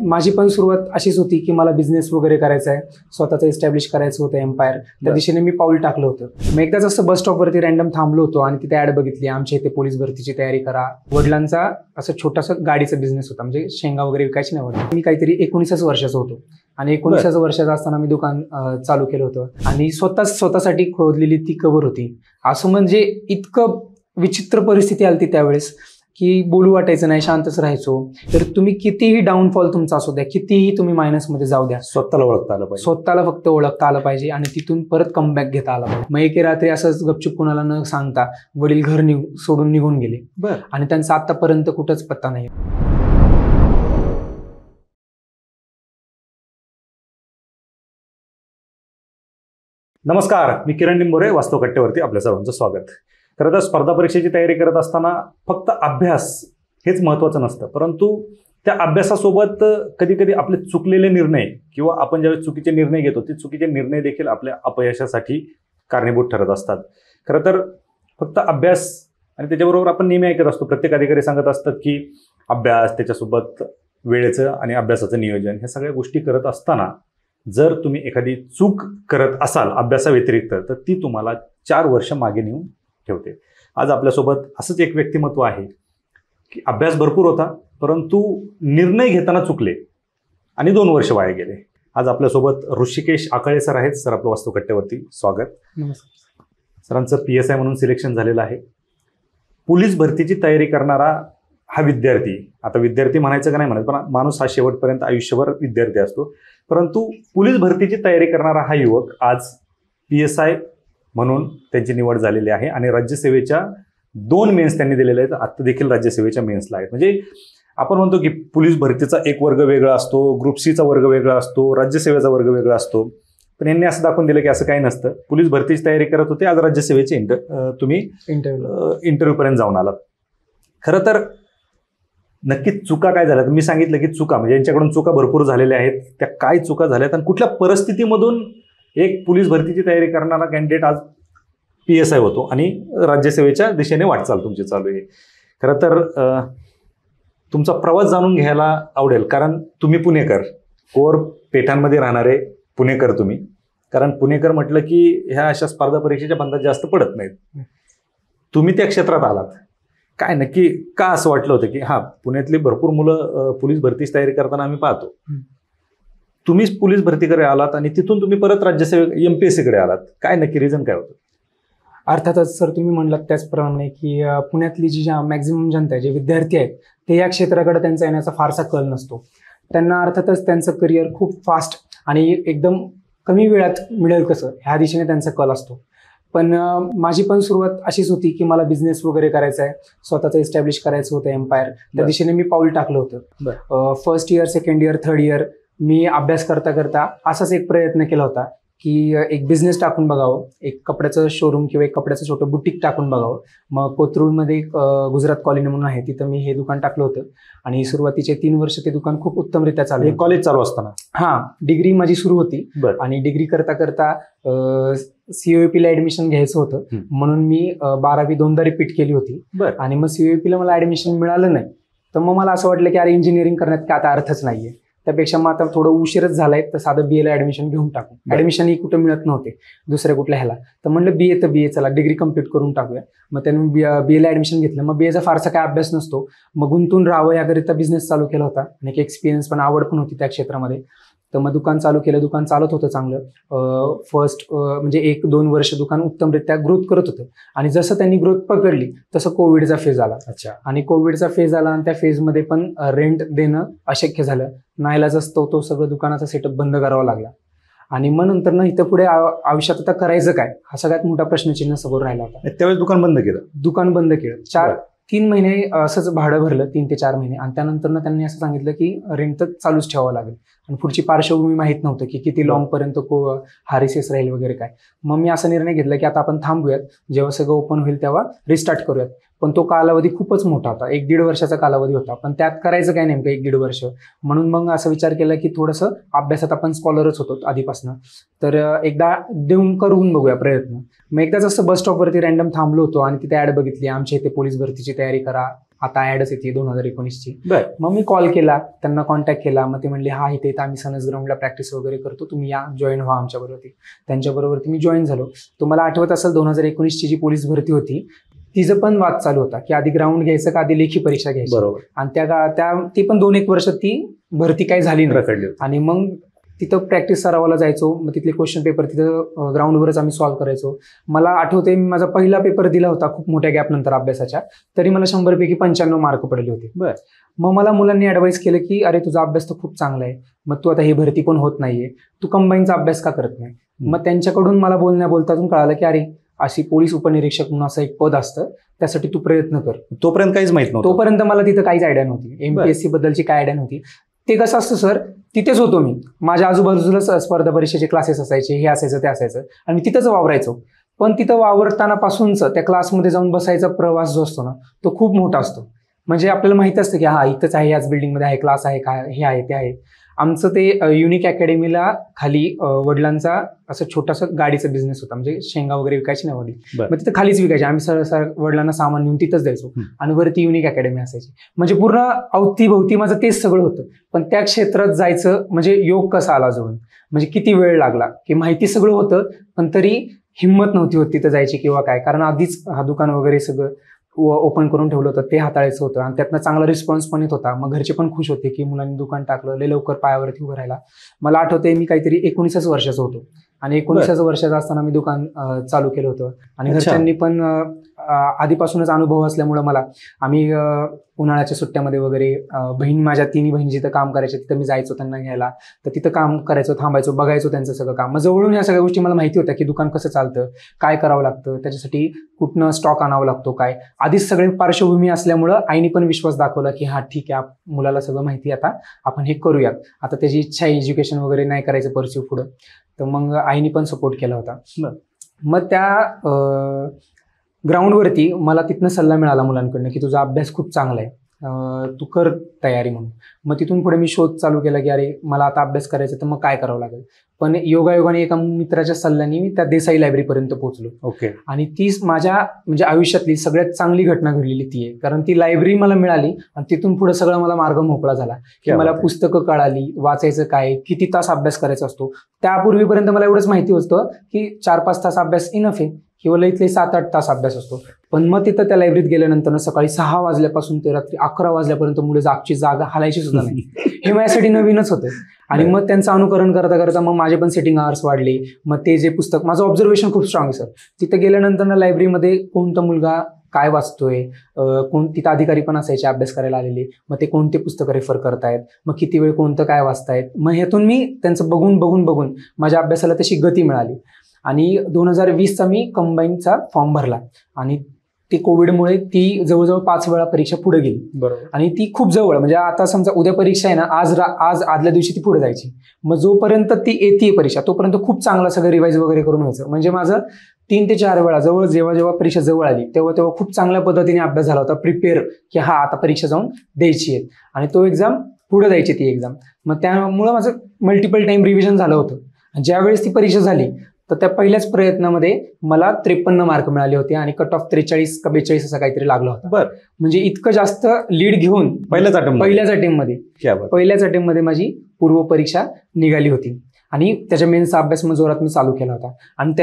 माझी पण सुरुवात अशीच होती की मला बिझनेस वगैरे करायचा आहे, स्वतःचं एस्टॅब्लिश करायचं होतं एम्पायर. त्या दिशेने मी पाऊल टाकलं होतं. मग एकदाच असं बस स्टॉपवरती रॅन्डम थांबलो होतो आणि तिथे ऍड बघितली, आमच्या इथे पोलीस भरतीची तयारी करा. वडिलांचा असं छोटासा गाडीचा बिझनेस होता, म्हणजे शेंगा वगैरे विकायची नाही वडील. मी काहीतरी 19 वर्षाचा होतो आणि 19 वर्षाचा असताना मी दुकान चालू केलं होतं आणि स्वतःसाठी खोदलेली ती कबर होती. असं म्हणजे इतकं विचित्र परिस्थिती आली त्यावेळेस की बोलू वाटायचं नाही, शांतच राहायचो. तर तुम्ही कितीही डाऊनफॉल तुमचा असू द्या, कितीही तुम्ही मायनसमध्ये जाऊ द्या, स्वतःला ओळखता आलं पाहिजे. स्वतःला फक्त ओळखता आलं पाहिजे आणि तिथून परत कमबॅक घेता आला पाहिजे. मग एके रात्री असंच गपचूप कुणाला न सांगता वडील घर सोडून निघून गेले आणि त्यांचा आतापर्यंत कुठंच पत्ता नाही. नमस्कार, मी किरण निंबोरे, वास्तव कट्टेवरती आपल्या सर्वांचं स्वागत. खरं तर स्पर्धा परीक्षेची तयारी करत असताना फक्त अभ्यास हेच महत्त्वाचं नसतं, परंतु त्या अभ्यासासोबत कधी कधी आपले चुकलेले निर्णय किंवा आपण ज्यावेळेस चुकीचे निर्णय घेतो ते चुकीचे निर्णय देखील आपल्या अपयशासाठी कारणीभूत ठरत असतात. खरं तर फक्त अभ्यास आणि त्याच्याबरोबर आपण नेहमी ऐकत असतो, प्रत्येक अधिकारी सांगत असतात की अभ्यास, त्याच्यासोबत वेळेचं आणि अभ्यासाचं नियोजन, ह्या सगळ्या गोष्टी करत असताना जर तुम्ही एखादी चूक करत असाल अभ्यासाव्यतिरिक्त तर ती तुम्हाला 4 वर्ष मागे नेऊन ठेवते. आज आपल्यासोबत असंच एक व्यक्तिमत्व आहे की अभ्यास भरपूर होता परंतु निर्णय घेताना चुकले आणि 2 वर्ष वाया गेले. आज आपल्यासोबत ऋषिकेश आकळे सर आहेत. सर, आपलं वास्तव कट्ट्यावरती स्वागत. नमस्कार. सरांचं PSI म्हणून सिलेक्शन झालेलं आहे. पोलीस भरतीची तयारी करणारा हा विद्यार्थी, आता विद्यार्थी म्हणायचं का नाही म्हणायचं, पण माणूस हा शेवटपर्यंत आयुष्यभर विद्यार्थी असतो, परंतु पोलीस भरतीची तयारी करणारा हा युवक आज PSI म्हणून त्यांची निवड झालेली आहे आणि राज्यसेवेच्या 2 मेन्स त्यांनी दिलेले आहेत. आता देखील राज्यसेवेच्या मेन्सला आहेत. म्हणजे आपण म्हणतो की पोलीस भरतीचा एक वर्ग वेगळा असतो, ग्रुप Cचा वर्ग वेगळा असतो, राज्यसेवेचा वर्ग वेगळा असतो, पण यांनी असं दाखवून दिलं की असं काही नसतं. पोलीस भरतीची तयारी करत होते, आज राज्यसेवेचे तुम्ही इंटरव्ह्यूपर्यंत जाऊन आलात. खरं तर नक्कीच चुका काय झाल्या? मी सांगितलं की चुका म्हणजे यांच्याकडून चुका भरपूर झालेल्या आहेत. त्या काय चुका झाल्यात आणि कुठल्या परिस्थितीमधून एक पोलीस भरतीची तयारी करणारा कॅन्डिडेट आज PSI होतो आणि राज्यसेवेच्या दिशेने वाटचाल तुमची चालू आहे. खरं तर तुमचा प्रवास जाणून घ्यायला आवडेल, कारण तुम्ही पुणेकर, कोर पेठांमध्ये राहणारे पुणेकर तुम्ही. कारण पुणेकर म्हटलं की ह्या अशा स्पर्धा परीक्षेच्या बंधात जास्त पडत नाहीत. तुम्ही त्या क्षेत्रात आलात, काय नक्की का असं वाटलं होतं की पुण्यातली भरपूर मुलं पोलीस भरतीची तयारी करताना आम्ही पाहतो, तुम्हीच पोलीस भरतीकडे आलात आणि तिथून तुम्ही परत राज्यसेवे MPSCकडे आलात, काय नक्की रिझन काय होतं? अर्थातच सर, तुम्ही म्हणलात त्याचप्रमाणे की पुण्यातली जी मॅक्झिमम जनता आहे, जे विद्यार्थी आहेत, ते या क्षेत्राकडे त्यांचा येण्याचा फारसा कल नसतो. त्यांना अर्थातच त्यांचं करिअर खूप फास्ट आणि एकदम कमी वेळात मिळेल कसं ह्या दिशेने त्यांचा कल असतो. पण माझी पण सुरुवात अशीच होती की मला बिझनेस वगैरे करायचा आहे, स्वतःचं एस्टॅब्लिश करायचं होतं एम्पायर. त्या दिशेने मी पाऊल टाकलं होतं. First year, second year, third year मी अभ्यास करता करता असाच एक प्रयत्न केला होता की एक बिझनेस टाकून बघावं, एक कपड्याचं शोरूम किंवा एक कपड्याचं छोटं बुटीक टाकून बघावं. मग कोथरूडमध्ये गुजरात कॉलनी म्हणून आहे, तिथं मी हे दुकान टाकलं होतं आणि सुरुवातीचे 3 वर्ष ते दुकान खूप उत्तमरित्या चालू. कॉलेज चालू असताना डिग्री माझी सुरू होती आणि डिग्री करता करता COEP ऍडमिशन घ्यायचं होतं म्हणून मी 12वी 2दा रिपीट केली होती आणि मग COEP मला ऍडमिशन मिळालं नाही. तर मग मला असं वाटलं की अरे इंजिनिअरिंग करण्यात काय आता अर्थच नाहीये, त्यापेक्षा मग आता थोडं उशीरच झालाय तर साधं BA ला ऍडमिशन घेऊन टाकू. ऍडमिशनही कुठं मिळत नव्हते दुसऱ्या कुठल्या ह्याला, तर म्हणलं BA तर BA चला डिग्री कम्प्लीट करून टाकूया. मग त्यांनी BA ला ऍडमिशन घेतलं. मग BA चा फारसा काय अभ्यास नसतो, मग गुंतून राहावं याकरिता बिझनेस चालू केला होता आणि एक एक्सपिरियन्स पण, आवड पण होती त्या क्षेत्रामध्ये. तर मग दुकान चालू केलं, दुकान चालत होतं चांगलं. फर्स्ट म्हणजे 1-2 वर्ष दुकान उत्तमरित्या ग्रोथ करत होतं आणि जसं त्यांनी ग्रोथ पकडली तसं कोविडचा फेज आला. आणि कोविडचा फेज आला आणि त्या फेजमध्ये पण रेंट देणं अशक्य झालं. नाईलाज असतो तो सगळं दुकानाचा सेटअप बंद करावा लागला आणि मग नंतर ना इथं पुढे आयुष्यात आता करायचं काय हा सगळ्यात मोठा प्रश्नचिन्ह समोर राहिला होता. त्यावेळेस दुकान बंद केलं. दुकान बंद केलं. 3 महिने असंच भाडं भरलं, 3 ते 4 महिने, आणि त्यानंतर त्यांनी असं सांगितलं की रेंट तर चालूच ठेवावं लागेल आणि पुढची पार्श्वभूमी माहीत नव्हतं की किती लॉंग पर्यंत हा रिसेस राहील वगैरे काय. मग मी असा निर्णय घेतला की आता आपण थांबूयात, जेव्हा सगळं ओपन होईल तेव्हा रिस्टार्ट करूयात. पण तो कालावधी खूपच मोठा होता, 1-1.5 वर्षाचा कालावधी होता. पण त्यात करायचं काय नेमकं 1-1.5 वर्ष, म्हणून मग असा विचार केला की थोडंसं अभ्यासात आपण स्कॉलरच होतो आधीपासून, तर एकदा करून बघूया प्रयत्न. मग एकदाच असं बस स्टॉपवरती रॅन्डम थांबलो होतो आणि तिथे ऍड बघितली, आमच्या इथे पोलीस भरतीची तयारी करा. आता ऍडच येते 2019ची. मग मी कॉल केला, त्यांना कॉन्टॅक्ट केला. मग ते म्हणले हा इथे आम्ही सनस ग्राउंडला प्रॅक्टिस वगैरे करतो, तुम्ही या जॉईन व्हा आमच्याबरोबर. त्यांच्याबरोबर मी जॉईन झालो. तुम्हाला आठवत असेल 2019ची जी पोलीस भरती होती तिचं पण वाद चालू होता की आधी ग्राउंड घ्यायचं का आधी लेखी परीक्षा घ्यायची. बरोबर. आणि ती पण 2-1 वर्ष ती भरती काही झाली नाही. आणि मग तिथं प्रॅक्टिस सरावाला जायचो. मग तिथले क्वेश्चन पेपर तिथं ग्राउंडवरच आम्ही सॉल्व्ह करायचो. मला आठवते मी माझा पहिला पेपर दिला होता खूप मोठ्या गॅप नंतर अभ्यासाच्या, तरी मला 100 पैकी 95 मार्क पडले होते. मग मला मुलांनी ऍडवाइस केलं की अरे तुझा अभ्यास तर खूप चांगला आहे, मग तू आता ही भरती पण होत नाहीये, तू कंबाईनचा अभ्यास का करत नाही. मग त्यांच्याकडून मला बोलतातून कळालं की अरे अशी पोलीस उपनिरीक्षक म्हणून असं एक पद असतं, त्यासाठी तू प्रयत्न कर. तोपर्यंत काहीच माहित नव्हतं. तोपर्यंत मला तिथं काहीच आयडिया नव्हती, एमपीएससी बद्दलची काय आयडिया नव्हती. ते कसं असतं सर, तिथेच होतो मी, माझ्या आजूबाजूला स्पर्धा परीक्षेचे क्लासेस असायचे, हे असायचं ते असायचं, आणि मी तिथंच वावरायचो. पण तिथं वावरताना पासूनच त्या क्लासमध्ये जाऊन बसायचा प्रवास जो असतो ना तो खूप मोठा असतो. म्हणजे आपल्याला माहित असतं की हा इथंच आहे, याच बिल्डिंगमध्ये आहे, क्लास आहे, काय हे आहे ते आहे. आमचं ते युनिक अकॅडमीला खाली वडिलांचा असं छोटासा गाडीचा बिझनेस होता, म्हणजे शेंगा वगैरे विकायची ना वडील, मग तिथं खालीच विकायचे. आम्ही सर वडिलांना सामान नेऊन तिथंच द्यायचो आणि वरती युनिक अकॅडमी असायची. म्हणजे पूर्ण अवतीभोवती माझं तेच सगळं होतं. पण त्या क्षेत्रात जायचं म्हणजे योग कसा आला जुळून, म्हणजे किती वेळ लागला की माहिती सगळं होतं पण तरी हिंमत नव्हती होत तिथं जायची किंवा काय, कारण आधीच हा दुकान वगैरे सगळं ओपन करून ठेवलं होतं, ते हाताळायचं होतं आणि त्यातनं चांगला रिस्पॉन्स पण येत होता. मग घरचे पण खुश होते की मुलांनी दुकान टाकलं, लय लवकर पायावरती उभं राहिला. मला आठवते मी काहीतरी 19 वर्षाचा होतो आणि 19 वर्षाचा असताना मी दुकान चालू केलं होतं. आणि घरच्यांनी पण आधीपासूनच अनुभव असल्यामुळे मला, आम्ही उन्हाळ्याच्या सुट्ट्यामध्ये वगैरे बहीण, माझ्या 3 बहिणी जिथं काम करायच्या तिथं मी जायचो त्यांना घ्यायला, तर तिथं काम करायचो, थांबायचो, बघायचो त्यांचं सगळं काम. मग जवळून ह्या सगळ्या गोष्टी मला माहिती होत्या की दुकान कसं चालतं, काय करावं लागतं, त्याच्यासाठी कुठनं स्टॉक आणावं लागतो, काय. आधीच सगळे पार्श्वभूमी असल्यामुळं आईने पण विश्वास दाखवला की हा ठीक आहे, मुलाला सगळं माहिती, आता आपण हे करूयात. आता त्याची इच्छा आहे एज्युकेशन वगैरे नाही करायचं परस्यू पुढं, तर मग आईने पण सपोर्ट केला होता. मग त्या ग्राउंडवरती मला तिथनं सल्ला मिळाला मुलांकडनं की तुझा अभ्यास खूप चांगला आहे, तू कर तयारी म्हणून. मग तिथून पुढे मी शोध चालू केला की अरे मला आता अभ्यास करायचा तर मग काय करावं लागेल. पण योगायोगाने एका मित्राच्या सल्ल्याने मी त्या देसाई लायब्ररीपर्यंत पोहोचलो. ओके. आणि तीच माझ्या म्हणजे आयुष्यातली सगळ्यात चांगली घटना घडलेली ती आहे, कारण ती लायब्ररी मला मिळाली आणि तिथून पुढे सगळा मला मार्ग मोकळा झाला की मला पुस्तकं कळाली, वाचायचं काय, किती तास अभ्यास करायचा असतो. त्यापूर्वीपर्यंत मला एवढंच माहिती होतं की 4-5 तास अभ्यास इनफ आहे किंवा लईतले 7-8 तास अभ्यास असतो. पण मग तिथं त्या लायब्ररीत गेल्यानंतर सकाळी 6 वाजल्यापासून ते रात्री 11 वाजल्यापर्यंत मुलं जागची जागा हालायची सुद्धा नाही. हे माझ्यासाठी नवीनच होतं. आणि मग त्यांचं अनुकरण करता करता मग माझे पण सेटिंग आवर्स वाढले. मग ते जे पुस्तक, माझं ऑब्झर्वेशन खूप स्ट्रॉंग आहे सर. तिथं गेल्यानंतर लायब्ररीमध्ये कोणता मुलगा काय वाचतोय, तिथं अधिकारी पण असायचे अभ्यास करायला आलेले, मग ते कोणते पुस्तकं रेफर करतायत, मग किती वेळ कोणतं काय वाचतायत, मग ह्यातून मी त्यांचं बघून माझ्या अभ्यासाला तशी गती मिळाली. आणि 2020चा मी कंबाईनचा फॉर्म भरला आणि ती कोविडमुळे ती जवळजवळ 5 वेळा परीक्षा पुढे गेली. बरोबर. आणि ती खूप जवळ, म्हणजे आता समजा उद्या परीक्षा आहे ना, आज आदल्या दिवशी ती पुढे जायची. मग जोपर्यंत ती येते परीक्षा तोपर्यंत खूप चांगला सगळं रिवाईज वगैरे करून व्हायचं. म्हणजे माझं 3 ते 4 वेळा जवळ जेव्हा परीक्षा जवळ आली तेव्हा खूप चांगल्या पद्धतीने अभ्यास झाला होता, प्रिपेअर की हा आता परीक्षा जाऊन द्यायची आहे आणि तो एक्झाम पुढे जायची ती एक्झाम. मग त्यामुळं माझं मल्टिपल टाइम रिव्हिजन झालं होतं. ज्यावेळेस ती परीक्षा झाली तर त्या पहिल्याच प्रयत्नामध्ये मला 53 मार्क मिळाले होते आणि कट ऑफ 43 का 42 असा काहीतरी लागला होता. बरं. म्हणजे इतकं जास्त लीड घेऊन पहिल्याच अटेम्प्टमध्ये माझी पूर्व परीक्षा निघाली होती. आणि त्याच्या मेन्सचा अभ्यास मग जोरात मी चालू केला होता आणि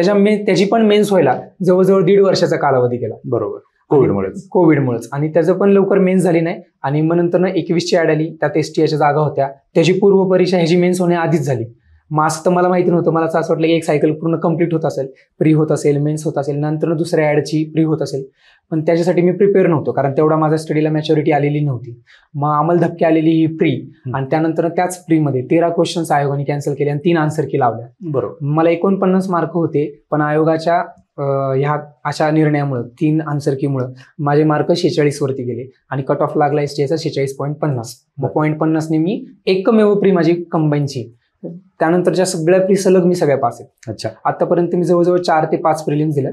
त्याची पण मेन्स व्हायला जवळजवळ 1.5 वर्षाचा कालावधी गेला. बरोबर. कोविडमुळेच. आणि त्याचं पण लवकर मेन्स झाली नाही. आणि मग नंतर 21ची ऍड आली, त्यात STIच्या जागा होत्या, त्याची पूर्व परीक्षा ह्याची मेन्स होण्याआधीच झाली. मग असं तर मला माहिती नव्हतं, मला असं वाटलं की एक सायकल पूर्ण कम्प्लीट होत असेल, प्री होत असेल, मेन्स होत असेल, नंतर दुसऱ्या ऍडची प्री होत असेल. पण त्याच्यासाठी मी प्रिपेअर नव्हतो, कारण तेवढा माझ्या स्टडीला मॅच्युरिटी आलेली नव्हती. मग आम्हाला धक्के आलेली ही प्री, आणि त्यानंतर त्याच प्रीमध्ये 13 क्वेश्चन्स आयोगाने कॅन्सल केले आणि 3 आन्सर की लावल्या. बरोबर. मला 49 मार्क होते, पण आयोगाच्या ह्या अशा निर्णयामुळे 3 आन्सर कीमुळे माझे मार्क 46 वरती गेले आणि कट ऑफ लागला STIचा 46.50. मग 0.50ने मी एकमेव प्री माझी कंबाईनची, त्यानंतरच्या सगळ्या प्री सलग मी सगळ्या पास आहे. अच्छा. आतापर्यंत मी जवळजवळ 4 ते 5 प्रिलिम्स दिल्या,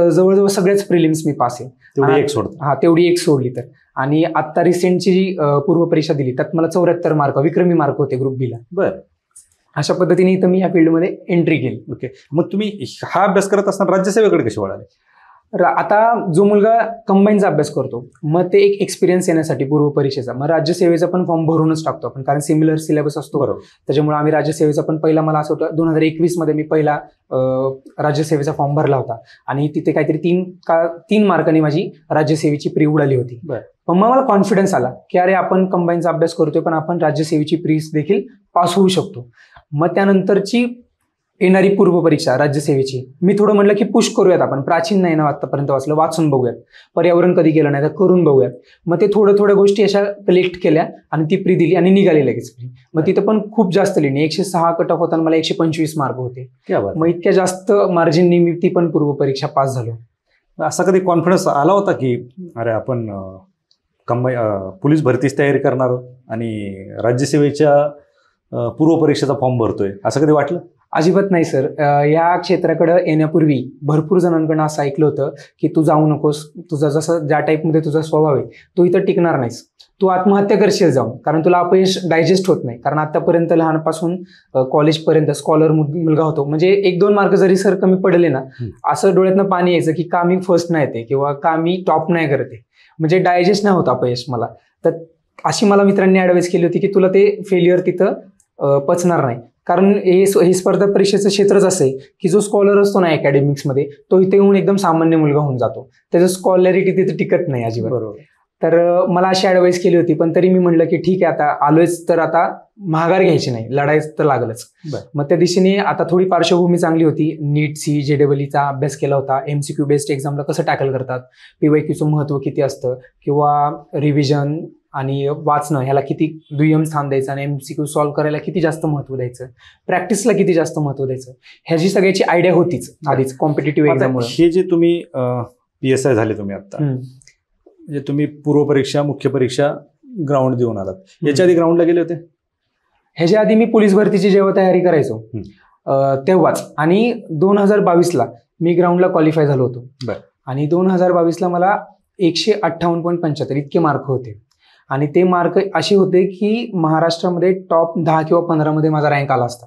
जवळजवळ सगळ्याच प्रिलिम्स मी पास आहे. तेवढी एक सोडली तर. आणि आता रिसेंटची जी पूर्व परीक्षा दिली त्यात मला 74 मार्क, विक्रमी मार्क होते ग्रुप बी ला. बरं. अशा पद्धतीने तर मी या फील्डमध्ये एंट्री केली. ओके. मग तुम्ही हा अभ्यास करत असताना राज्यसेवेकडे कशी वळाले? आता जो मुलगा कंबाईनचा अभ्यास करतो मग ते एक एक्सपिरियन्स येण्यासाठी पूर्व परीक्षेचा मग राज्यसेवेचा पण फॉर्म भरूनच टाकतो आपण, कारण सिमिलर सिलेबस असतो. बरोबर. त्याच्यामुळे आम्ही राज्यसेवेचा पण पहिला, मला असं होतं 2021 मध्ये मी पहिला राज्यसेवेचा फॉर्म भरला होता आणि तिथे काहीतरी 3 मार्कांनी माझी राज्यसेवेची प्री उडाली होती. पण मग मला कॉन्फिडन्स आला की अरे आपण कंबाईनचा अभ्यास करतोय पण आपण राज्यसेवेची प्री देखील पास होऊ शकतो. मग त्यानंतरची येणारी पूर्व परीक्षा राज्यसेवेची मी थोडं म्हटलं की पुश करूयात, आपण प्राचीन नाही ना आतापर्यंत वाचलं, वाचून बघूयात, पर्यावरण कधी केलं नाही तर करून बघूयात. मग ते थोड्या गोष्टी अशा कलेक्ट केल्या आणि ती प्री दिली आणि निघाली लगेच प्री. मग तिथं पण खूप जास्त लिहिणे, 106 कट ऑफ होताना मला 125 मार्क होते. मग इतक्या जास्त मार्जिननी मी ती पण पूर्व परीक्षा पास झालो. असा कधी कॉन्फिडन्स आला होता की अरे आपण पोलीस भरतीची तयारी करणार आणि राज्यसेवेच्या पूर्व परीक्षेचा फॉर्म भरतोय, असं कधी वाटलं? अजिबात नाही सर. या क्षेत्राकडे येण्यापूर्वी भरपूर जणांकडून असं ऐकलं होतं की तू जाऊ नकोस, तुझा जसं ज्या टाईपमध्ये तुझा स्वभाव आहे तू इथं टिकणार नाहीस, तू आत्महत्या करशील जाऊन, कारण तुला अपयश डायजेस्ट होत नाही. कारण आतापर्यंत लहानपासून कॉलेजपर्यंत स्कॉलर मुलगा होतो, म्हणजे 1-2 मार्क जरी सर कमी पडले ना असं डोळ्यातनं पाणी यायचं की का मी फर्स्ट नाही येते किंवा का मी टॉप नाही करते, म्हणजे डायजेस्ट नाही होत अपयश मला. तर अशी मला मित्रांनी ॲडवाइस केली होती की तुला ते फेल्युअर तिथं पचणार नाही, कारण हे स्पर्धा परीक्षेचं क्षेत्रच असं आहे की जो स्कॉलर असतो ना अकॅडमिक्समध्ये तो इथे येऊन एकदम सामान्य मुलगा होऊन जातो, त्याचं स्कॉलॅरिटी तिथे टिकत नाही अजिबात. बरोबर. तर मला अशी ॲडवाइस केली होती, पण तरी मी म्हटलं की ठीक आहे आता आलोयच तर आता माघार घ्यायची नाही, लढायच तर लागलंच. मग त्या दिशेने आता थोडी पार्श्वभूमी चांगली होती, नीट सी JEEचा अभ्यास केला होता, MCQ बेस्ड एक्झामला कसं टॅकल करतात, PYQचं महत्त्व किती असतं किंवा रिव्हिजन आणि वाचणं ह्याला किती दुय्यम स्थान द्यायचं आणि MCQ सॉल्व्ह करायला किती जास्त महत्त्व द्यायचं, प्रॅक्टिसला किती जास्त महत्त्व द्यायचं, ह्याची सगळ्याची आयडिया होतीच आधीच कॉम्पिटेटिव्ह एक्झाममुळे. हे जे तुम्ही PSI झाले तुम्ही आता, म्हणजे तुम्ही पूर्व परीक्षा मुख्य परीक्षा ग्राउंड देऊन आलात, याच्या आधी ग्राउंडला गेले होते? ह्याच्या आधी मी पोलीस भरतीची जेव्हा तयारी करायचो तेव्हाच, आणि 2022ला मी ग्राउंडला क्वालिफाय झालो होतो आणि 2022ला मला 158.75 इतके मार्क होते. आणि ते मार्क असे होते की महाराष्ट्रामध्ये टॉप 10 किंवा 15 मध्ये माझा रँक आला असता.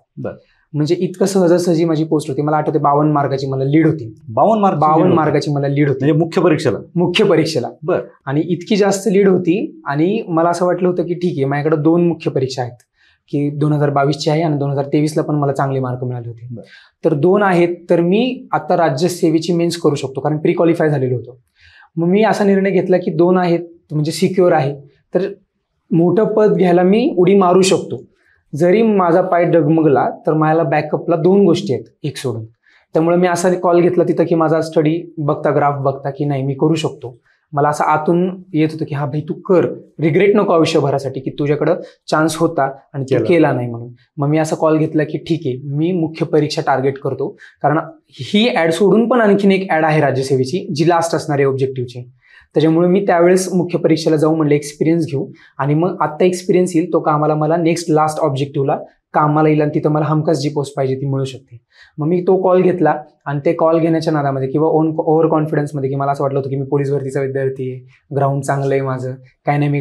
म्हणजे इतकं सहजासहजी माझी पोस्ट होती. मला आठवते 52 मार्काची मला लीड होती. 52 मार्काची मला लीड होती, म्हणजे मुख्य परीक्षेला. आणि इतकी जास्त लीड होती आणि मला असं वाटलं होतं की ठीक आहे माझ्याकडे 2 मुख्य परीक्षा आहेत की 2022ची आहे आणि 2023ला पण मला चांगले मार्क मिळाले होते. तर 2 आहेत, तर मी आता राज्यसेवेची मेन्स करू शकतो कारण प्री क्वालिफाय झालेलो होतो. मग मी असा निर्णय घेतला की 2 आहेत म्हणजे सिक्युअर आहे, तर मोठं पद घ्यायला मी उडी मारू शकतो. जरी माझा पाय डगमगला तर मला बॅकअपला 2 गोष्टी आहेत एक सोडून. त्यामुळे मी असा कॉल घेतला तिथं की माझा स्टडी बघता, ग्राफ बघता की नाही मी करू शकतो. मला असं आतून येत होतं की हा भाई तू कर, रिग्रेट नको आयुष्यभरासाठी की तुझ्याकडं चान्स होता आणि तू केला नाही म्हणून. मग मी असा कॉल घेतला की ठीक आहे मी मुख्य परीक्षा टार्गेट करतो, कारण ही ॲड सोडून पण आणखीन एक ॲड आहे राज्यसेवेची जी लास्ट असणार आहे ऑब्जेक्टिव्हची. त्याच्यामुळे मी त्यावेळेस मुख्य परीक्षेला जाऊ म्हणलं एक्सपिरियन्स घेऊ आणि मग आत्ता एक्सपिरियन्स येईल तो कामाला मला नेक्स्ट लास्ट ऑब्जेक्टिव्हला कामाला येईल आणि तिथं मला हमखास जी पोस्ट पाहिजे ती मिळू शकते. मग मी तो कॉल घेतला आणि ते कॉल घेण्याच्या नादामध्ये किंवा ओव्हर कॉन्फिडन्समध्ये की मला असं वाटलं होतं की मी पोलीस भरतीचा विद्यार्थी आहे, ग्राउंड चांगलं आहे माझं, काय नाही मी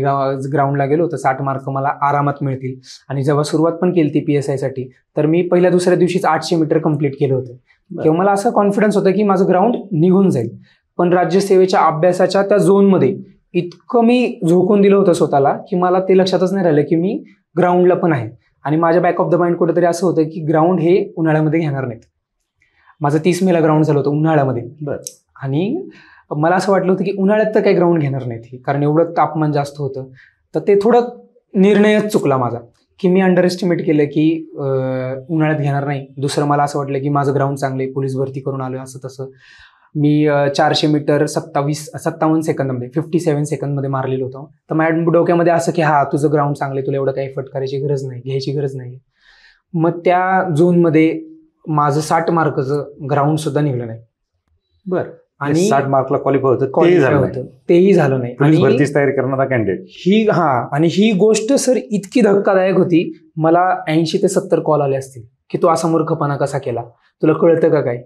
ग्राउंडला गेलो तर 60 मार्क मला आरामात मिळतील. आणि जेव्हा सुरुवात पण केली ती PSIसाठी तर मी पहिल्या दुसऱ्या दिवशीच 800 मीटर कंप्लीट केलं होतं. तेव्हा मला असं कॉन्फिडन्स होतं की माझं ग्राउंड निघून जाईल. पण राज्यसेवेच्या अभ्यासाच्या त्या झोनमध्ये इतकं मी झोकून दिलं होतं स्वतःला की मला ते लक्षातच नाही राहिलं की मी ग्राउंडला पण आहे. आणि माझ्या बॅक ऑफ द माइंड कुठेतरी असं होतं की ग्राउंड हे उन्हाळ्यामध्ये घेणार नाहीत. माझं 30 मेला ग्राउंड झालं होतं उन्हाळ्यामध्ये. आणि मला असं वाटलं होतं की उन्हाळ्यात तर काही ग्राउंड घेणार नाहीत कारण एवढं तापमान जास्त होतं. तर ते थोडं निर्णयच चुकला माझा की मी अंडर एस्टिमेट केलं की उन्हाळ्यात घेणार नाही. दुसरं मला असं वाटलं की माझं ग्राउंड चांगलं आहे, पोलीस भरती करून आलो असं तसं. मी 400 मीटर 57 सेकंदमध्ये 57 सेकंदमध्ये मारलेलं होतं. तर माझ्या डोक्यामध्ये असं की हा तुझं ग्राउंड चांगलं आहे, तुला एवढं काही एफर्ट करायची गरज नाही, घ्यायची गरज नाही. मग त्या झोनमध्ये माझं 60 मार्काचं ग्राउंड सुद्धा निघलं नाही. आणि 60 मार्कला क्वालिफाय होतं तेही झालं नाही. पोलीस भरतीची तयारी करणारा कॅन्डिडेट आणि ही गोष्ट सर इतकी धक्कादायक होती, मला 80 ते 70 कॉल आले असतील की तू असा मूर्खपणा कसा केला, तुला कळतं का काय,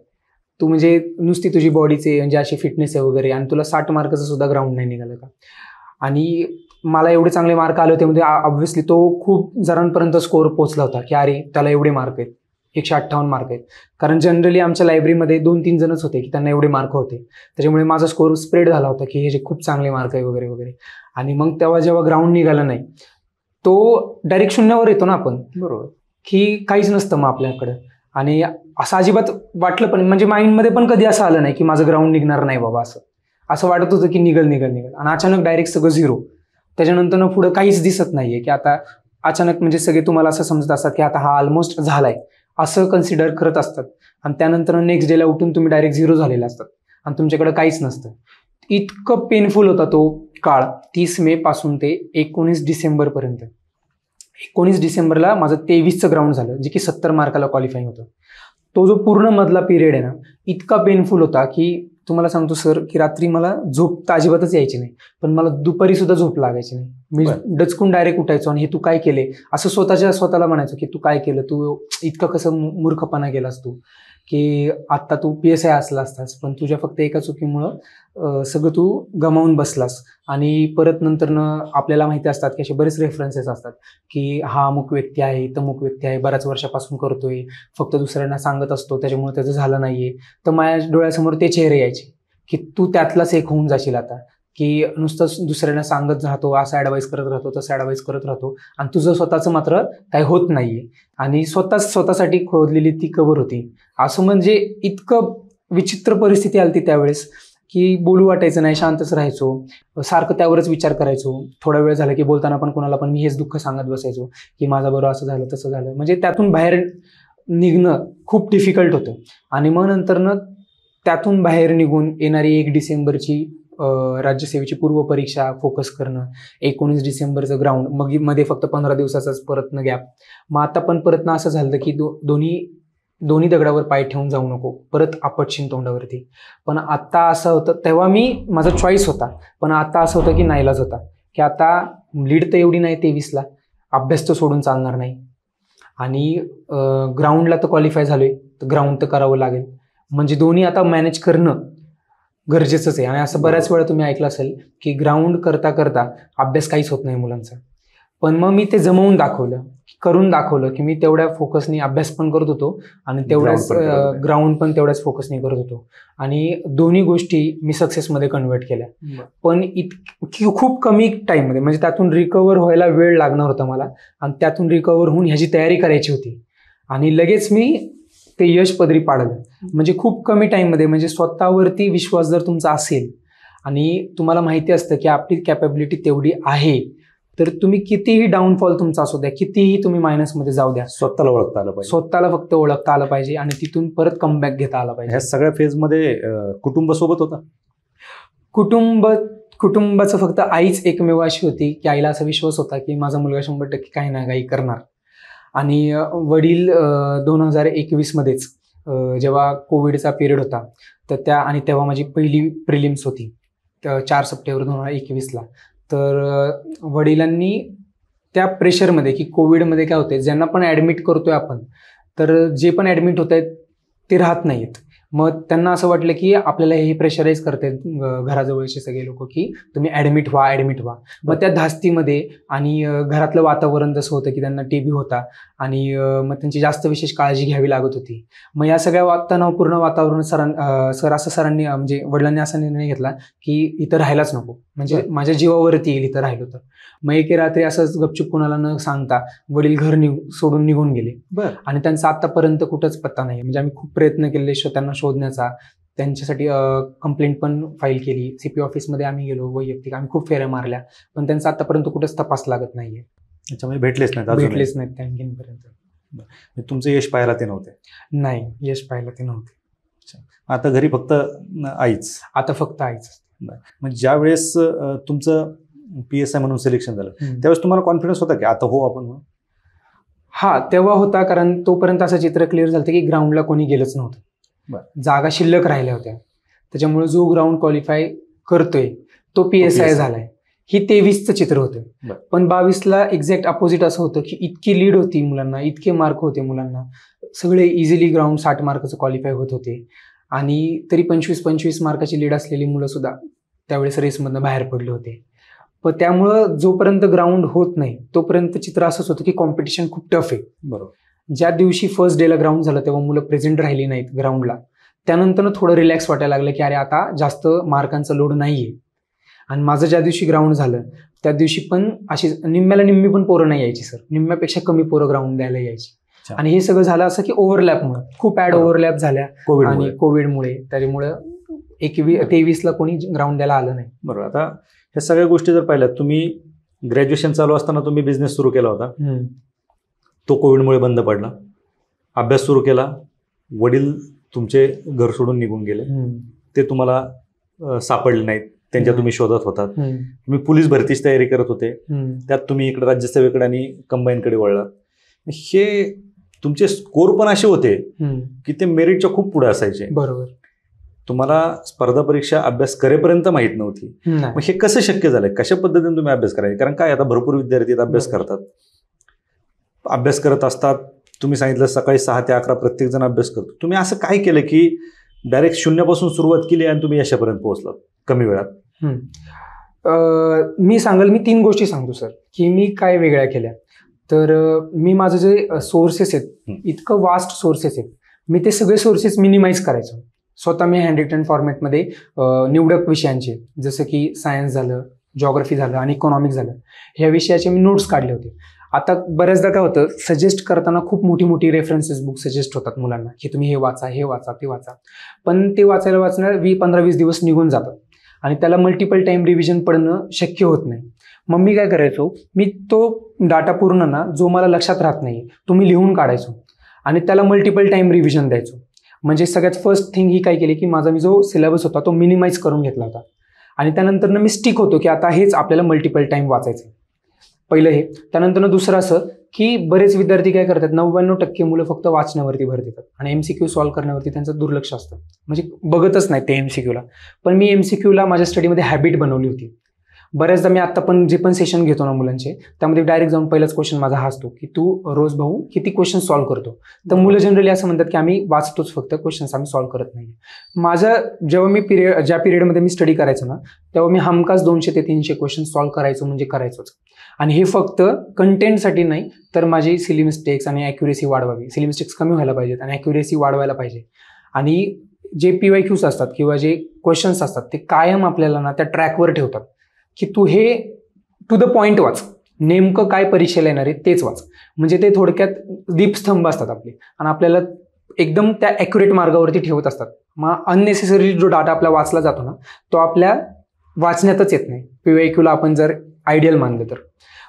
तू म्हणजे नुसती तुझी बॉडीचे म्हणजे अशी फिटनेस आहे वगैरे आणि तुला 60 मार्काचं सुद्धा ग्राउंड नाही निघालं का. आणि मला एवढे चांगले मार्क आले होते म्हणजे ऑब्व्हियसली तो खूप जणांपर्यंत स्कोअर पोहोचला होता की अरे त्याला एवढे मार्क आहेत, 158 मार्क आहेत. कारण जनरली आमच्या लायब्ररीमध्ये 2-3 जणच होते की त्यांना एवढे मार्क होते. त्याच्यामुळे माझा स्कोर स्प्रेड झाला होता की हे जे खूप चांगले मार्क आहे वगैरे वगैरे. आणि मग तेव्हा जेव्हा ग्राउंड निघाला नाही, तो डायरेक्ट शून्यावर येतो ना आपण, बरोबर, की काहीच नसतं मग आपल्याकडं. आणि असं अजिबात वाटलं पण, म्हणजे माइंडमध्ये पण कधी असं आलं नाही की माझं ग्राउंड निघणार नाही बाबा. असं वाटत होतं की निघल. आणि अचानक डायरेक्ट सगळं 0. त्याच्यानंतर पुढं काहीच दिसत नाहीये की आता अचानक, म्हणजे सगळे तुम्हाला असं समजत असतात की आता हा ऑलमोस्ट झालाय असं कन्सिडर करत असतात. आणि त्यानंतर नेक्स्ट डेला उठून तुम्ही डायरेक्ट 0 झालेला असतात आणि तुमच्याकडे काहीच नसतं. इतकं पेनफुल होता तो काळ. 30 मे पासून ते 19 डिसेंबर पर्यंत. 19 डिसेंबरला माझं 23चं ग्राउंड झालं, जे की 70 मार्काला क्वालिफाईंग होतं. तो जो पूर्ण मधला पिरियड आहे ना, इतका पेनफुल होता की तुम्हाला सांगतो सर, की रात्री मला झोप तर अजिबातच यायची नाही, पण मला दुपारी सुद्धा झोप लागायची नाही. मी डचकून डायरेक्ट उठायचो आणि हे तू काय केले असं स्वतःला म्हणायचो की तू काय केलं, तू इतकं कसं मूर्खपणा केलास तू, की आत्ता तू PSI असला असतास, पण तुझ्या फक्त एका चुकीमुळं सगळं तू गमावून बसलास. आणि परत नंतरनं आपल्याला माहिती असतात की असे बरेच रेफरन्सेस असतात की हा अमुक व्यक्ती आहे, तमुक व्यक्ती आहे, बऱ्याच वर्षापासून करतोय, फक्त दुसऱ्यांना सांगत असतो त्याच्यामुळे त्याचं झालं नाहीये. तर माझ्या डोळ्यासमोर ते चेहरे यायचे की तू त्यातलाच एक होऊन जाशील आता, की नुसतं दुसऱ्यांना सांगत राहतो, असं ॲडवाईस करत राहतो, तसं ॲडवाईस करत राहतो, आणि तुझं स्वतःचं मात्र काही होत नाहीये. आणि स्वतःसाठी खोदलेली ती कबर होती. असं म्हणजे इतकं विचित्र परिस्थिती आली त्यावेळेस की बोलू वाटायचं नाही, शांतच राहायचो, सारखं त्यावरच विचार करायचो. थोडा वेळ झाला की बोलताना पण कोणाला पण मी हेच दुःख सांगत बसायचो की माझं बरं असं झालं तसं झालं. म्हणजे त्यातून बाहेर निघणं खूप डिफिकल्ट होतं. आणि मग नंतरनं त्यातून बाहेर निघून येणारी 1 डिसेंबरची राज्यसेवेची पूर्वपरीक्षा फोकस करणं, 19 डिसेंबरचं ग्राउंड, मग मध्ये फक्त 15 दिवसाचाच परतनं गॅप. मग आता पण परतनं असं झालं की दोन्ही दगडावर पाय ठेवून जाऊ नको, परत आपटशीन तोंडावरती. पण आता असं होतं, तेव्हा माझा चॉईस होता, पण आता असं होतं की नाईलाज होता की आता लीड तर एवढी नाही 23ला, अभ्यास तर सोडून चालणार नाही. आणि ग्राउंडला तर क्वालिफाय झालोय, तर ग्राउंड तर करावं लागेल. म्हणजे दोन्ही आता मॅनेज करणं गरजेचंच आहे. आणि असं बऱ्याच वेळा तुम्ही ऐकलं असेल की ग्राउंड करता करता अभ्यास काहीच होत नाही मुलांचा. पण मग मी ते जमवून दाखवलं, करून दाखवलं की मी तेवढ्या फोकसनी अभ्यास पण करत होतो आणि तेवढ्याच ग्राउंड पण तेवढ्याच फोकसनी करत होतो. आणि दोन्ही गोष्टी मी सक्सेसमध्ये कन्वर्ट केल्या. पण खूप कमी टाईममध्ये, म्हणजे त्यातून रिकवर व्हायला वेळ लागणार होता मला, आणि त्यातून रिकवर होऊन ह्याची तयारी करायची होती. आणि लगेच मी ते यश पदरी पाडलं. म्हणजे खूप कमी टाईममध्ये. म्हणजे स्वतःवरती विश्वास जर तुमचा असेल आणि तुम्हाला माहिती असतं की आपली कॅपॅबिलिटी तेवढी आहे, तर तुम्ही कितीही डाऊनफॉल तुमचा असू द्या, कितीही तुम्ही मायनसमध्ये जाऊ द्या, स्वतःला ओळखता आलं पाहिजे. स्वतःला फक्त ओळखता आलं पाहिजे आणि तिथून परत कमबॅक घेता आला पाहिजे. ह्या सगळ्या फेजमध्ये कुटुंब सोबत होता? कुटुंबाचं फक्त आईच एकमेव अशी होती की आईला असा विश्वास होता की माझा मुलगा 100% काही ना काही करणार. आणि वडील 2021 मध्येच जेव्हा कोविडचा पिरियड होता, तर तेव्हा माझी पहिली प्रिलिम्स होती 4 सप्टेंबर 2021ला. तर वडिलांनी त्या प्रेशरमध्ये, की कोविडमध्ये काय होते, ज्यांना पण ॲडमिट करतोय आपण, तर जे पण ॲडमिट होत आहेत ते राहत नाहीत. मग त्यांना असं वाटलं की आपल्याला हे प्रेशराईज करतायत घराजवळचे सगळे लोक की तुम्ही ॲडमिट व्हा. मग त्या धास्तीमध्ये आणि घरातलं वातावरण जसं होतं की त्यांना TB होता आणि मग त्यांची जास्त विशेष काळजी घ्यावी लागत होती. मग या सगळ्या तणावपूर्ण वातावरण सरांनी म्हणजे वडिलांनी असा निर्णय घेतला की इथं राहायलाच नको, म्हणजे माझ्या जीवावरती येईल इथं राहिलो तर. मग एके रात्री असंच गपचूप कोणाला न सांगता वडील घर सोडून निघून गेले. आणि त्यांचा आतापर्यंत कुठंच पत्ता नाही. म्हणजे आम्ही खूप प्रयत्न केले त्यांना शोधण्याचा, त्यांच्यासाठी कंप्लेंट पण फाईल केली. CP ऑफिसमध्ये आम्ही गेलो, वैयक्तिक आम्ही खूप फेऱ्या मारल्या, पण त्यांचा आतापर्यंत कुठंच तपास लागत नाहीये. त्याच्यामुळे भेटलेच नाहीत त्यांपर्यंत. तुमचं यश पाहायला ते नव्हते? नाही, यश पाहायला ते नव्हते. आता घरी फक्त आईच? आता फक्त आईच. म्हणजे ज्या वेळेस तुमचं PSI म्हणून सिलेक्शन झालं, त्यावेळेस तुम्हाला कॉन्फिडन्स होता की आता हो आपण? हा, तेव्हा होता, कारण तोपर्यंत असं चित्र क्लिअर झालं की ग्राउंडला कोणी गेलंच नव्हतं, जागा शिल्लक राहिल्या होत्या. त्याच्यामुळे जो ग्राउंड क्वालिफाय करतोय तो PSI झालाय. ही 23चं चित्र होतं. पण 22ला एक्झॅक्ट अपोजिट असं होतं की इतकी लीड होती मुलांना, इतके मार्क होते मुलांना, सगळे इझिली ग्राउंड 60 मार्काचं क्वालिफाय होत होते. आणि तरी 25 मार्काची लीड असलेली मुलं सुद्धा त्यावेळेस रेसमधनं बाहेर पडले होते. पण त्यामुळं जोपर्यंत ग्राउंड होत नाही तोपर्यंत चित्र असंच होतं की कॉम्पिटिशन खूप टफ आहे. बरोबर. ज्या दिवशी फर्स्ट डेला ग्राउंड झालं तेव्हा मुलं प्रेझेंट राहिली नाहीत ग्राउंडला, त्यानंतर थोडं रिलॅक्स वाटायला लागलं की अरे आता जास्त मार्कांचा लोड नाहीये. आणि माझं ज्या दिवशी ग्राउंड झालं त्या दिवशी पण अशी निम्म्याला निम्मी पण पोरं नाही यायची सर, निम्म्यापेक्षा कमी पोरं ग्राउंड द्यायला यायची. आणि हे सगळं झालं असं की ओव्हरलॅपमुळे, खूप ऍड ओव्हरलॅप झाल्या आणि कोविडमुळे, त्याच्यामुळे 23ला कोणी ग्राउंड द्यायला आलं नाही. बरोबर. आता ह्या सगळ्या गोष्टी जर पाहिल्यात, तुम्ही ग्रॅज्युएशन चालू असताना तुम्ही बिझनेस सुरू केला होता, तो कोविडमुळे बंद पडला. अभ्यास सुरू केला, वडील तुमचे घर सोडून निघून गेले, ते तुम्हाला सापडले नाहीत, त्यांच्या तुम्ही शोधत होतात. तुम्ही पोलीस भरतीची तयारी करत होते, त्यात तुम्ही इकडे राज्यसेवेकडे आणि कंबाईनकडे वळलात. हे तुमचे स्कोर पण असे होते की ते मेरिटच्या खूप पुढे असायचे. बरोबर. तुम्हाला स्पर्धा परीक्षा अभ्यास करेपर्यंत माहित नव्हती. मग हे कसं शक्य झालंय? कशा पद्धतीने तुम्ही अभ्यास करायचे? कारण काय आता भरपूर विद्यार्थी अभ्यास करतात, अभ्यास करत असतात. तुम्ही सांगितलं सकाळी 6 ते 11 प्रत्येक जण अभ्यास करतो. तुम्ही असं काय केलं की डायरेक्ट शून्यापासून सुरुवात केली आणि तुम्ही यशापर्यंत पोहोचलात कमी वेळात? मी 3 गोष्टी सांगतो सर की मी काय वेगळ्या केल्या. तर मी माझं जे सोर्सेस आहेत, इतकं वास्ट सोर्सेस आहेत, मी ते सगळे सोर्सेस मिनिमाइज करायचो स्वतः. मी हँड रिटन फॉर्मॅटमध्ये निवडक विषयांचे, जसं की सायन्स झालं, जॉग्राफी झालं आणि इकॉनॉमिक्स झालं, ह्या विषयाचे मी नोट्स काढले होते. आता बऱ्याचदा काय होतं, सजेस्ट करताना खूप मोठी मोठी रेफरन्सेस बुक सजेस्ट होतात मुलांना की तुम्ही हे वाचा, हे वाचा, ते वाचा. पण ते वाचणार 15-20 दिवस निघून जातात आणि त्याला मल्टिपल टाइम रिव्हिजन पडणं शक्य होत नाही. मग मी काय करायचो, मी तो डाटा पूर्ण ना जो मला लक्षात राहत नाही तो मी लिहून काढायचो आणि त्याला मल्टिपल टाइम रिव्हिजन द्यायचो. म्हणजे सगळ्यात फर्स्ट थिंग ही काय केली की माझा मी जो सिलेबस होता तो मिनिमाइज करून घेतला होता आणि त्यानंतर मी स्टिक होतो की आता हेच आपल्याला मल्टिपल टाइम वाचायचं. पहिलं हे. त्यानंतर दुसरं असं की बरेच विद्यार्थी काय करतात, 99% मुलं फक्त वाचण्यावरती भर देतात आणि MCQ सॉल्व्ह करण्यावरती त्यांचं दुर्लक्ष असतं, म्हणजे बघतच नाही ते MCQला. पण मी MCQला माझ्या स्टडीमध्ये हॅबिट बनवली होती. बऱ्याचदा मी आता पण जे पण सेशन घेतो ना मुलांचे, त्यामध्ये डायरेक्ट जाऊन पहिलाच क्वेश्चन माझा हा असतो की तू रोज भाऊ किती क्वेश्चन सॉल्व्ह करतो. तर मुलं जनरली असं म्हणतात की आम्ही वाचतोच फक्त, क्वेश्चन्स आम्ही सॉल्व्ह करत नाही. जेव्हा मी ज्या पिरियडमध्ये मी स्टडी करायचो ना, तेव्हा मी हमखास 200 ते 300 क्वेश्चन सॉल्व्ह करायचो, म्हणजे करायचोच. आणि हे फक्त कंटेंटसाठी नाही, तर माझी सिली मिस्टेक्स आणि ॲक्युरेसी वाढवावी, सिली मिस्टेक्स कमी व्हायला पाहिजेत आणि ॲक्युरेसी वाढवायला पाहिजे. आणि जे PYQs असतात किंवा जे क्वेश्चन्स असतात ते कायम आपल्याला ना त्या ट्रॅकवर ठेवतात की तू हे टू द पॉइंट वाच, नेमकं काय परीक्षेला येणार आहे तेच वाच. म्हणजे ते थोडक्यात दीपस्तंभ असतात आपले आणि आपल्याला एकदम त्या ॲक्युरेट मार्गावरती ठेवत असतात. मग अननेसेसरी जो डाटा आपला वाचला जातो ना, तो आपल्या वाचण्यातच येत नाही, PYQला आपण जर आयडियल मानलं तर.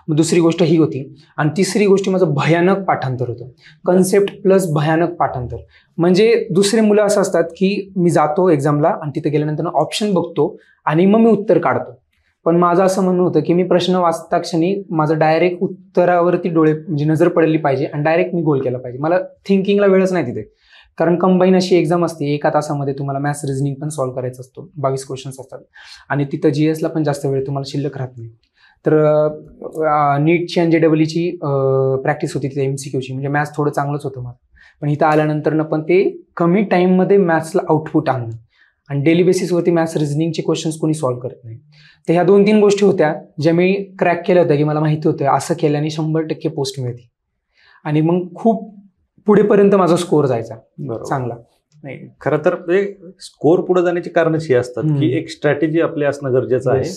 मग दुसरी गोष्ट ही होती. आणि तिसरी गोष्ट माझं भयानक पाठांतर होतं, कन्सेप्ट प्लस भयानक पाठांतर. म्हणजे दुसरे मुलं असं असतात की मी जातो एक्झामला आणि तिथे गेल्यानंतर ऑप्शन बघतो आणि मग मी उत्तर काढतो. पण माझं असं म्हणणं होतं की मी प्रश्न वाचता क्षणी माझं डायरेक्ट उत्तरावरती म्हणजे नजर पडली पाहिजे आणि डायरेक्ट मी गोल केला पाहिजे. मला थिंकिंगला वेळच नाही तिथे, कारण कंबाईन अशी एक्झाम असते, 1 तासामध्ये तुम्हाला मॅथ्स रिझनिंग पण सॉल्व्ह करायचं असतो, 22 क्वेश्चन्स असतात आणि तिथं GSला पण जास्त वेळ तुम्हाला शिल्लक राहत नाही. तर नीटची आणि JEEची प्रॅक्टिस होती तिथे MCQची, म्हणजे मॅथ्स थोडं चांगलंच होतं मला. पण इथं आल्यानंतर पण ते कमी टाईममध्ये मॅथ्सला आउटपुट आणणं आणि डेली बेसिसवरती मॅथ्स रिझनिंगचे क्वेश्चन्स कोणी सॉल्व्ह करत नाही. तर ह्या 2-3 गोष्टी होत्या ज्या मी क्रॅक केल्या होत्या की मला माहिती होतं असं केल्याने 100% पोस्ट मिळते आणि मग खूप पुढेपर्यंत माझा स्कोअर जायचा चांगला. नाही, खरं तर स्कोअर पुढे जाण्याची कारणच ही असतात की एक स्ट्रॅटेजी आपली असणं गरजेचं आहे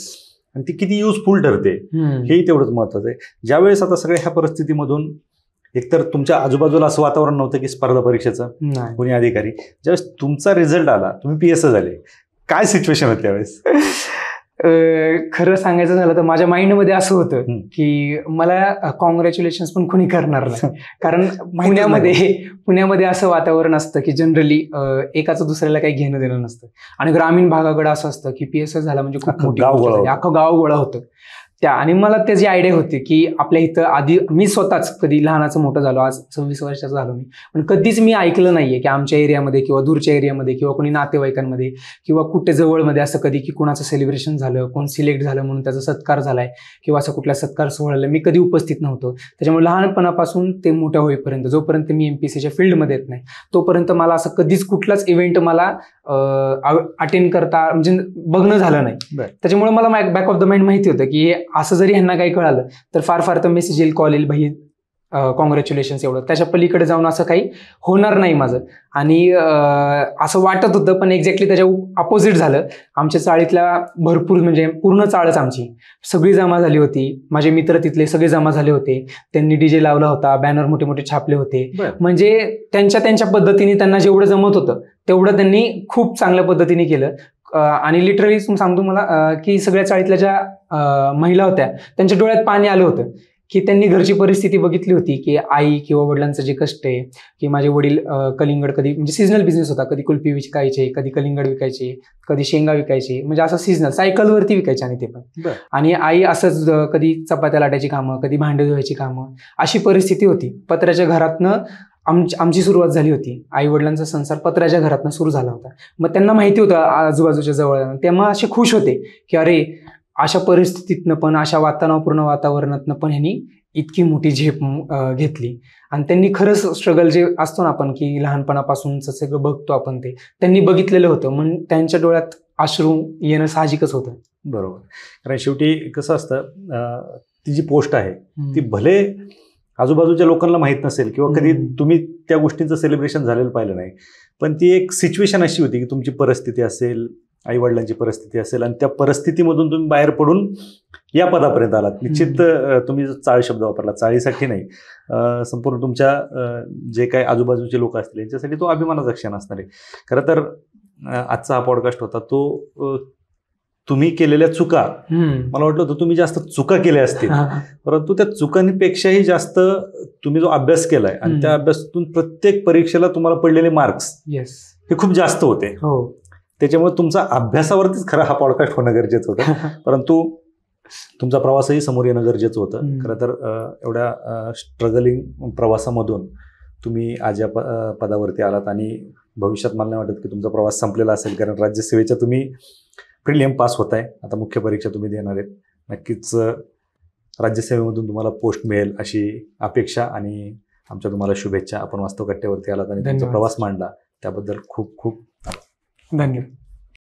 आणि ती किती युजफुल ठरते हेही तेवढंच महत्वाचं आहे. ज्यावेळेस आता सगळ्या ह्या परिस्थितीमधून एकतर तुमच्या आजूबाजूला असं वातावरण नव्हतं की स्पर्धा परीक्षेचं कोणी अधिकारी, ज्यावेळेस तुमचा रिझल्ट आला, तुम्ही PS झाले, काय सिच्युएशन होती त्यावेळेस? खरं सांगायचं झालं तर माझ्या माइंडमध्ये असं होतं की मला कॉंग्रॅच्युलेशन्स पण कोणी करणार नाही, कारण पुण्यामध्ये असं वातावरण असतं की जनरली एकाचं दुसऱ्याला काही घेणं देणं नसतं आणि ग्रामीण भागाकडे असं असतं की PS झाला म्हणजे खूप मोठी अख्खं गाव गोळा होतं त्या. आणि मला त्याची आयडिया होती की आपल्या इथं आधी मी स्वतःच कधी लहानाचं मोठं झालो, आज 26 वर्षाचं झालो मी, पण कधीच मी ऐकलं नाहीये की आमच्या एरियामध्ये किंवा दूरच्या एरियामध्ये किंवा कोणी नातेवाईकांमध्ये किंवा कुठे जवळमध्ये असं कधी की कुणाचं सेलिब्रेशन झालं, कोण सिलेक्ट झालं म्हणून त्याचा सत्कार झालाय किंवा असं कुठल्या सत्कार सोहळ्याला मी कधी उपस्थित नव्हतो. त्याच्यामुळे लहानपणापासून ते मोठ्या होईपर्यंत, जोपर्यंत मी MPSCच्या फील्डमध्ये येत नाही तोपर्यंत मला असं कधीच कुठलाच इव्हेंट मला अटेंड करता म्हणजे बघणं झालं नाही. त्याच्यामुळे मला बॅक ऑफ द माइंड माहिती होतं की असं जरी ह्यांना काही कळालं तर फार तर मेसेज येईल, कॉल येईल, भाई कॉंग्रॅच्युलेशन्स एवढं, त्याच्या पलीकडे जाऊन असं काही होणार नाही माझं. आणि असं वाटत होतं, पण एक्झॅक्टली त्याच्या अपोजिट झालं. आमच्या चाळीतल्या भरपूर म्हणजे पूर्ण चाळच आमची सगळी जमा झाली होती. माझे मित्र तिथले सगळे जमा झाले होते. त्यांनी डीजे लावला होता, बॅनर मोठे मोठे छापले होते. म्हणजे त्यांच्या पद्धतीने त्यांना जेवढं जमत होतं तेवढं त्यांनी खूप चांगल्या पद्धतीने केलं. आणि लिटरली सांगतो मला की सगळ्या चाळीतल्या ज्या महिला होत्या त्यांच्या डोळ्यात पाणी आलं होतं की त्यांनी घरची परिस्थिती बघितली होती की आई किंवा वडिलांचं जे कष्ट आहे, की माझे वडील कलिंगड, कधी म्हणजे सीझनल बिझनेस होता, कधी कुल्फी विकायचे, कधी कलिंगड विकायचे, कधी शेंगा विकायचे, म्हणजे असं सीझनल सायकलवरती विकायचे. आणि ते पण आणि आई असंच कधी चपात्या लाटायची कामं, कधी भांडे धुवायची कामं, अशी परिस्थिती होती. पत्र्याच्या घरातनं आमची सुरुवात झाली होती. आई वडिलांचा संसार पत्र्याच्या घरातनं सुरू झाला होता. मग त्यांना माहिती होतं आजूबाजूच्या जवळ, तेव्हा असे खुश होते की अरे अशा परिस्थितीतनं पण, अशा तणावपूर्ण वातावरणातनं पण ह्यांनी इतकी मोठी झेप घेतली. आणि त्यांनी खरंच स्ट्रगल जे असतो ना आपण की लहानपणापासूनच सगळं बघतो आपण, ते त्यांनी बघितलेलं होतं. मग त्यांच्या डोळ्यात अश्रू येणं साहजिकच होतं. बरोबर. कारण शेवटी कसं असतं, ती जी पोस्ट आहे ती भले आजूबाजूच्या लोकांना माहीत नसेल किंवा कधी तुम्ही त्या गोष्टींचं सेलिब्रेशन झालेलं पाहिलं नाही, पण ती एक सिच्युएशन अशी होती की तुमची परिस्थिती असेल, आईवडिलांची परिस्थिती असेल, आणि त्या परिस्थितीमधून तुम्ही बाहेर पडून या पदापर्यंत आलात. निश्चित तुम्ही चाळी शब्द वापरला, चाळीसाठी नाही, संपूर्ण तुमच्या जे काही आजूबाजूचे लोक असतील यांच्यासाठी तो अभिमानाचा क्षण असणार आहे. खरं तर आजचा हा पॉडकास्ट होता तो तुम्ही केलेल्या चुका, मला वाटलं होतं तुम्ही जास्त चुका केल्या असतील, परंतु त्या चुकांपेक्षाही जास्त तुम्ही जो अभ्यास केलाय आणि त्या अभ्यासातून प्रत्येक परीक्षेला तुम्हाला पडलेले मार्क्स हे खूप जास्त होते. त्याच्यामुळे तुमचा अभ्यासावरतीच खरं हा पॉडकास्ट होणं गरजेचं होतं, परंतु तुमचा प्रवासही समोर येणं गरजेचं होतं. खरं तर एवढ्या स्ट्रगलिंग प्रवासामधून तुम्ही आज या पदावरती आलात आणि भविष्यात मला नाही वाटत की तुमचा प्रवास संपलेला असेल, कारण राज्यसेवेच्या तुम्ही प्रिलियम पास होत आहे, आता मुख्य परीक्षा तुम्ही देणार आहेत. नक्कीच राज्यसेवेमधून तुम्हाला पोस्ट मिळेल अशी अपेक्षा आणि आमच्या तुम्हाला शुभेच्छा. आपण वास्तव कट्ट्यावरती आलात आणि तुमचा प्रवास मांडला त्याबद्दल खूप खूप धन्यवाद.